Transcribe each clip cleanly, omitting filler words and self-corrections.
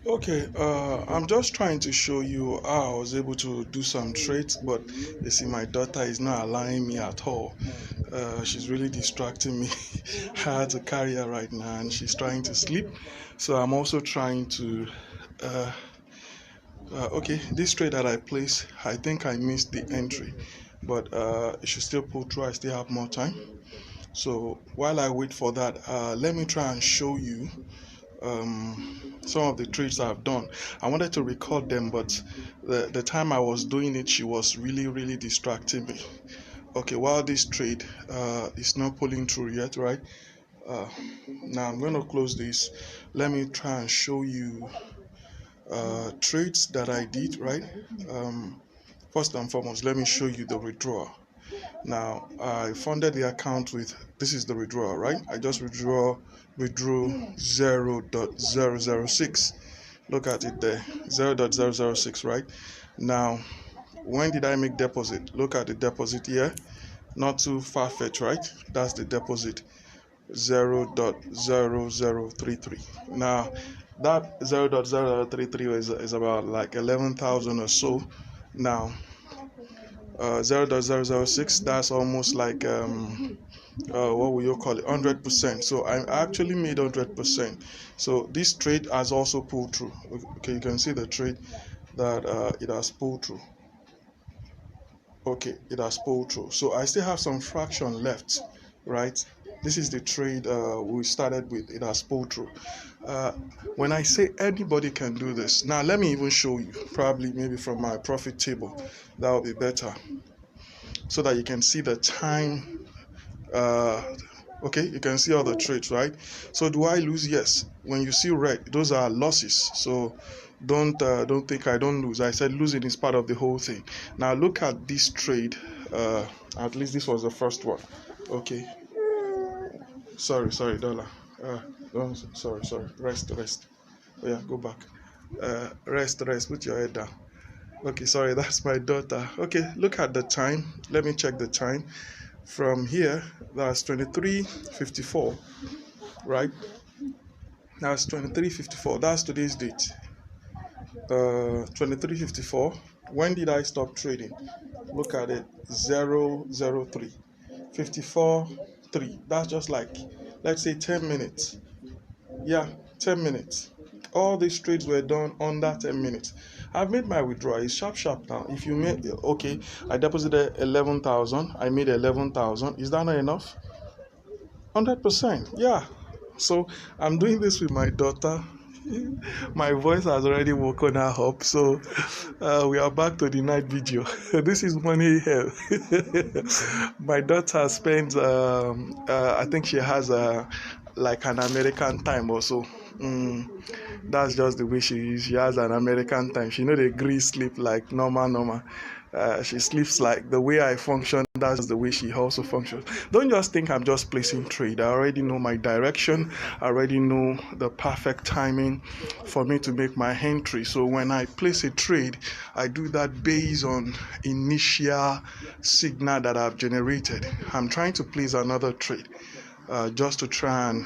Okay, I'm just trying to show you how I was able to do some trades, but you see, my daughter is not allowing me at all. She's really distracting me. I had to carry her right now, and she's trying to sleep. So I'm also trying to. Uh, okay, this trade that I placed, I think I missed the entry, but it should still pull through. I still have more time. So while I wait for that, let me try and show you some of the trades I've done. I wanted to record them, but the time I was doing it, she was really distracting me. Okay, while this trade is not pulling through yet, right? Uh, Now I'm going to close this. Let me try and show you trades that I did, right? Um, First and foremost, let me show you the withdrawal. Now I funded the account with, this is the withdrawal, right? I just withdrew 0.006. Look at it there, 0.006, right? Now, when did I make deposit? Look at the deposit here, not too far-fetched, right? That's the deposit, 0.0033. Now, that 0.0033 is about like 11,000 or so. Now, 0.006, that's almost like what will you call it, 100%. So I actually made 100%. So this trade has also pulled through. Okay, you can see the trade that it has pulled through. Okay, it has pulled through. So I still have some fraction left, right? This is the trade we started with. It has pulled through. uh, when I say anybody can do this, now let me even show you, probably maybe from my profit table, that will be better, so that you can see the time. Okay, you can see all the trades, right? So do I lose? Yes. When you see red, those are losses. So don't think I don't lose. I said losing is part of the whole thing. Now look at this trade. uh at least this was the first one. Okay, sorry dollar. Don't, sorry, rest. Oh yeah, go back. Rest, put your head down. Okay, sorry, that's my daughter. Okay, look at the time. Let me check the time. From here, that's 23:54, right? That's 23:54. That's today's date. 23:54. When did I stop trading? Look at it. 003. 54 3. That's just like, let's say, 10 minutes. Yeah, 10 minutes. All these trades were done under 10 minutes. I've made my withdrawal. It's sharp now. If you made, okay, I deposited 11,000. I made 11,000. Is that not enough? 100%. Yeah. So I'm doing this with my daughter. My voice has already woken her up. So we are back to the night video. This is money here. My daughter spends, I think she has like an American time or so. That's just the way she is. She has an American time. She know the agree sleep like normal. She sleeps like the way I function. That's the way she also functions. Don't just think I'm just placing trade. I already know my direction. I already know the perfect timing for me to make my entry. So when I place a trade, I do that based on initial signal that I've generated. I'm trying to place another trade just to try and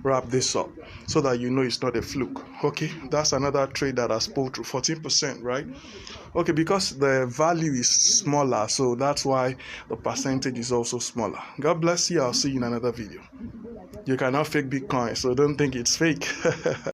wrap this up so that you know it's not a fluke. Okay, that's another trade that has pulled through 14%, right? Okay, because the value is smaller, so that's why the percentage is also smaller. God bless you. I'll see you in another video. You cannot fake Bitcoin, so don't think it's fake.